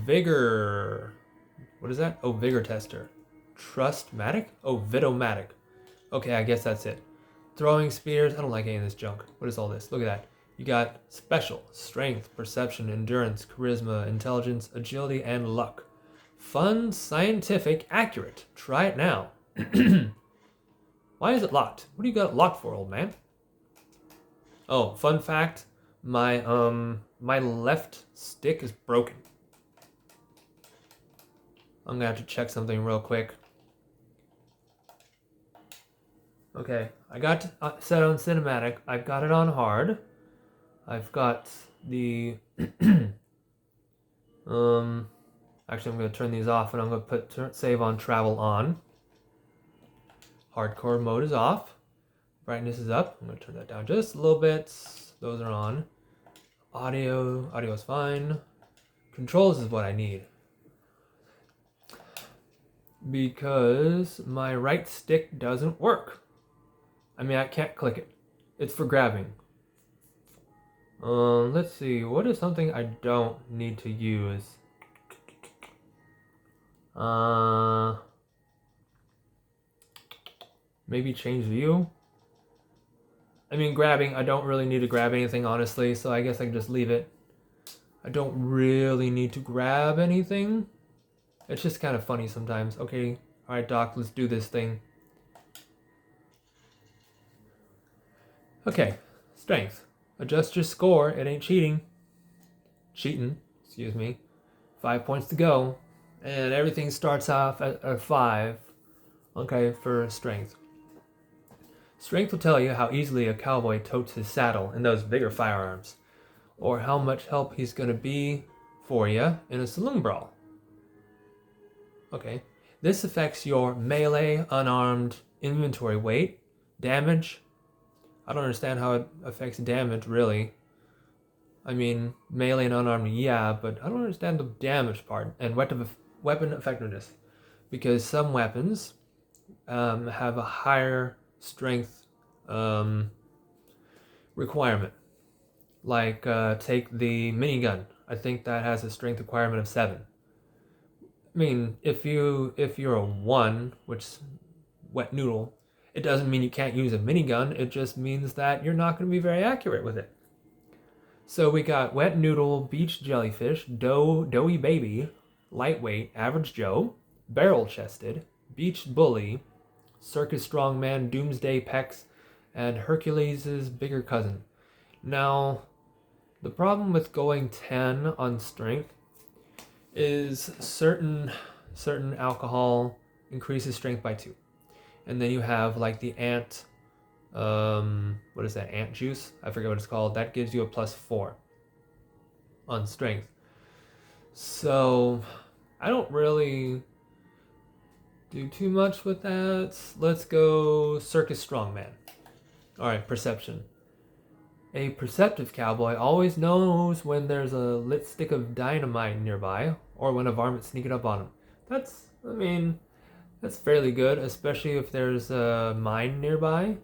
Vigor. What is that? Oh, vigor tester. Trust-matic? Oh, Vit-O-Matic. Okay, I guess that's it. Throwing spears. I don't like any of this junk. What is all this? Look at that. You got special, strength, perception, endurance, charisma, intelligence, agility, and luck. Fun, scientific, accurate. Try it now. Why is it locked? What do you got it locked for, old man? Oh, fun fact. My left stick is broken. I'm gonna have to check something real quick. Okay, I got set on cinematic. I've got it on hard. I've got the actually I'm gonna turn these off and I'm gonna put save on travel on. Hardcore mode is off. Brightness is up. I'm gonna turn that down just a little bit. Those are on. Audio is fine. Controls is what I need. Because my right stick doesn't work. I mean, I can't click it. It's for grabbing. Let's see. What is something I don't need to use? Maybe change view? I mean, grabbing, I don't really need to grab anything, honestly, so I guess I can just leave it. I don't really need to grab anything. It's just kind of funny sometimes. Okay, alright, Doc, let's do this thing. Okay, strength. Adjust your score. It ain't cheating. Cheating, excuse me. 5 points to go. And everything starts off at 5. Okay, for strength. Strength will tell you how easily a cowboy totes his saddle in those bigger firearms, or how much help he's going to be for you in a saloon brawl. Okay, this affects your melee, unarmed, inventory weight, damage. I don't understand how it affects damage, really. I mean, melee and unarmed, yeah, but I don't understand the damage part. And weapon effectiveness, because some weapons have a higher strength requirement. Like take the minigun. I think that has a strength requirement of 7. I mean, if you're a 1, which is wet noodle, it doesn't mean you can't use a minigun. It just means that you're not going to be very accurate with it. So we got wet noodle, beach jellyfish, doughy baby, lightweight, average Joe, barrel chested, beach bully, circus strongman, doomsday pecs, and Hercules' bigger cousin. Now, the problem with going 10 on strength is certain alcohol increases strength by 2. And then you have like the ant, what is that, ant juice? I forget what it's called. That gives you a +4 on strength. So I don't really do too much with that. Let's go circus strongman. Alright, perception. A perceptive cowboy always knows when there's a lit stick of dynamite nearby, or when a varmint's sneaking up on him. That's fairly good, especially if there's a mine nearby,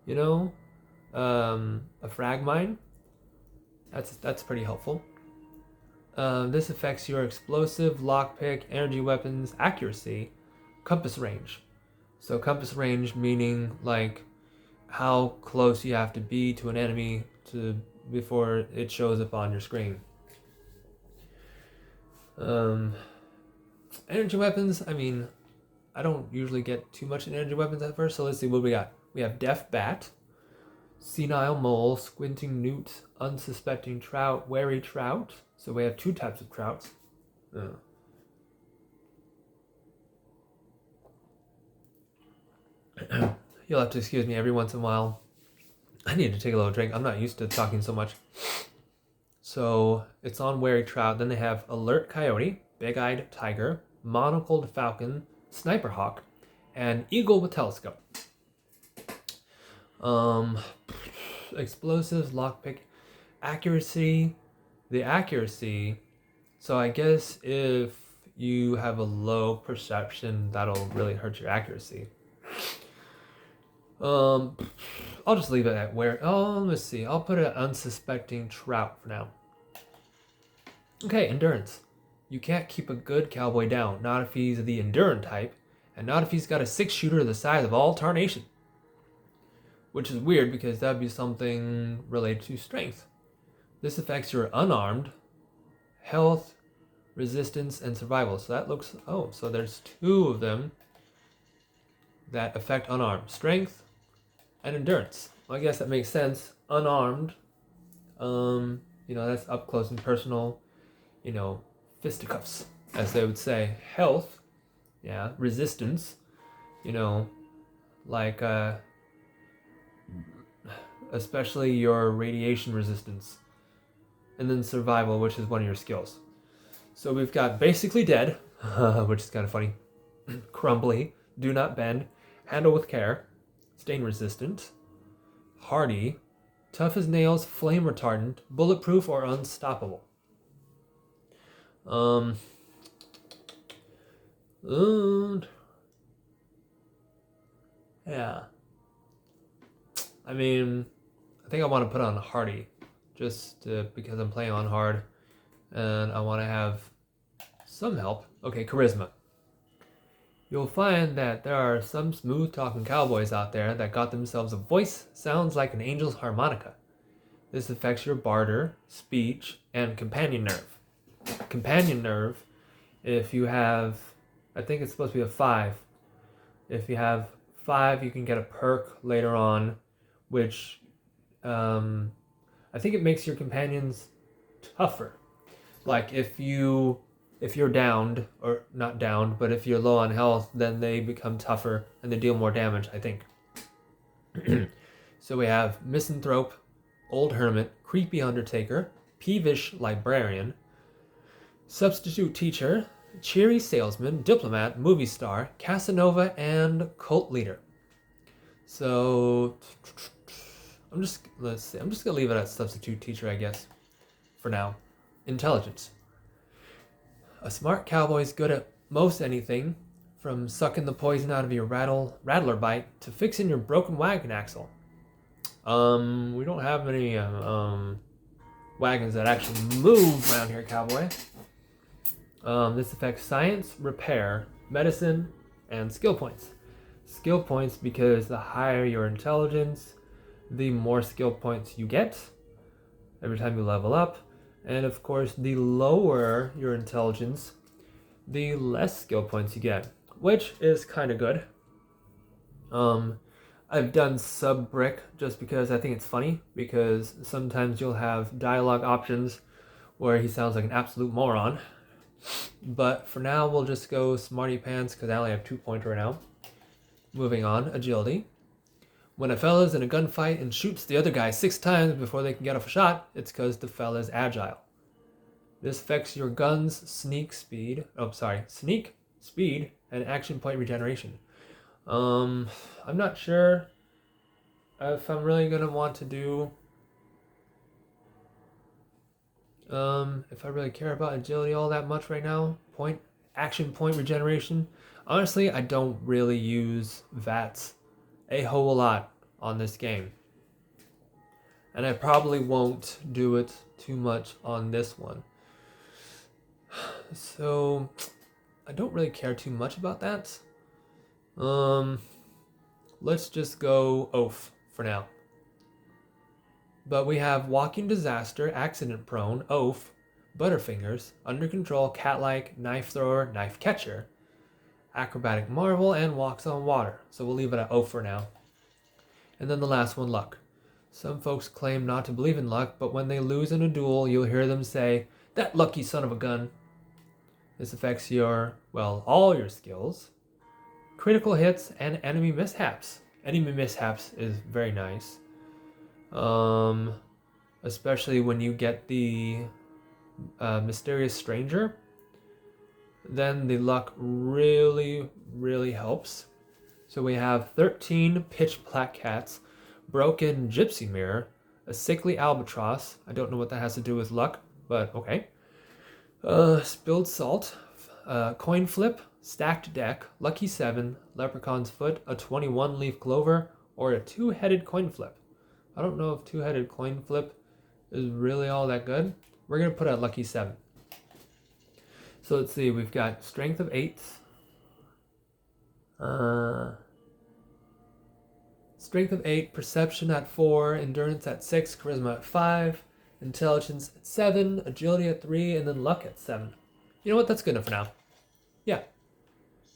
you know, a frag mine. That's pretty helpful. This affects your explosive, lockpick, energy weapons, accuracy, compass range. So compass range meaning like how close you have to be to an enemy before it shows up on your screen. Energy weapons, I mean, I don't usually get too much in energy weapons at first, so let's see what we got. We have Deaf Bat, Senile Mole, Squinting Newt, Unsuspecting Trout, Wary Trout. So we have 2 types of trouts. You'll have to excuse me every once in a while. I need to take a little drink. I'm not used to talking so much. So it's on Wary Trout. Then they have Alert Coyote, Big-Eyed Tiger, Monocled Falcon, Sniper Hawk, and Eagle with Telescope. Explosives, lockpick, accuracy. The accuracy. So I guess if you have a low perception, that'll really hurt your accuracy. I'll just leave it at let's see. I'll put it at Unsuspecting Trout for now. Okay, endurance. You can't keep a good cowboy down, not if he's the Enduring type, and not if he's got a 6-shooter the size of all tarnation. Which is weird because that'd be something related to strength. This affects your unarmed, health, resistance, and survival. So that looks, so there's 2 of them that affect unarmed. Strength and endurance. Well, I guess that makes sense. Unarmed, that's up close and personal, fisticuffs, as they would say. Health, yeah. Resistance, like, especially your radiation resistance. And then survival, which is one of your skills. So we've got basically dead, which is kind of funny. Crumbly, do not bend, handle with care, stain resistant, hardy, tough as nails, flame retardant, bulletproof, or unstoppable. Yeah. I mean, I think I want to put on hardy, just because I'm playing on hard, and I want to have some help. Okay, charisma. You'll find that there are some smooth-talking cowboys out there that got themselves a voice sounds like an angel's harmonica. This affects your barter, speech, and companion nerve. Companion nerve, if you have, I think it's supposed to be a 5. If you have 5, you can get a perk later on, which I think it makes your companions tougher. Like if you're downed, or not downed, but if you're low on health, then they become tougher and they deal more damage, I think. So we have Misanthrope, Old Hermit, Creepy Undertaker, Peevish Librarian, Substitute Teacher, Cheery Salesman, Diplomat, Movie Star, Casanova, and Cult Leader. So I'm just gonna leave it at Substitute Teacher, I guess, for now. Intelligence. A smart cowboy is good at most anything, from sucking the poison out of your rattler bite to fixing your broken wagon axle. We don't have many wagons that actually move around here, cowboy. This affects science, repair, medicine, and skill points. Skill points because the higher your intelligence, the more skill points you get every time you level up. And of course, the lower your intelligence, the less skill points you get, which is kind of good. I've done sub-brick just because I think it's funny, because sometimes you'll have dialogue options where he sounds like an absolute moron. But for now, we'll just go Smarty Pants because I only have 2 points right now. Moving on, agility. When a fella's in a gunfight and shoots the other guy 6 times before they can get off a shot, it's because the fella's agile. This affects your gun's sneak, speed, and action point regeneration. I'm not sure if I'm really gonna want to do if I really care about agility all that much right now. Action point regeneration. Honestly, I don't really use VATs a whole lot on this game. And I probably won't do it too much on this one. So I don't really care too much about that. Let's just go oaf for now. But we have walking disaster, accident prone, oaf, butterfingers, under control, cat-like, knife thrower, knife catcher, acrobatic marvel, and walks on water. So we'll leave it at oaf for now. And then the last one, luck. Some folks claim not to believe in luck, but when they lose in a duel, you'll hear them say, "That lucky son of a gun." This affects all your skills, critical hits, and enemy mishaps. Enemy mishaps is very nice. Especially when you get the mysterious stranger, then the luck really, really helps. So we have 13 pitch black cats, broken gypsy mirror, a sickly albatross. I don't know what that has to do with luck, but okay. Spilled salt, coin flip, stacked deck, lucky 7, leprechaun's foot, a 21 leaf clover, or a 2-headed coin flip. I don't know if 2-headed coin flip is really all that good. We're going to put a lucky 7. So So let's see, we've got strength of 8. Strength of 8, perception at 4, endurance at 6, charisma at 5, intelligence at 7, agility at 3, and then luck at 7. You know what? That's good enough for now. Yeah.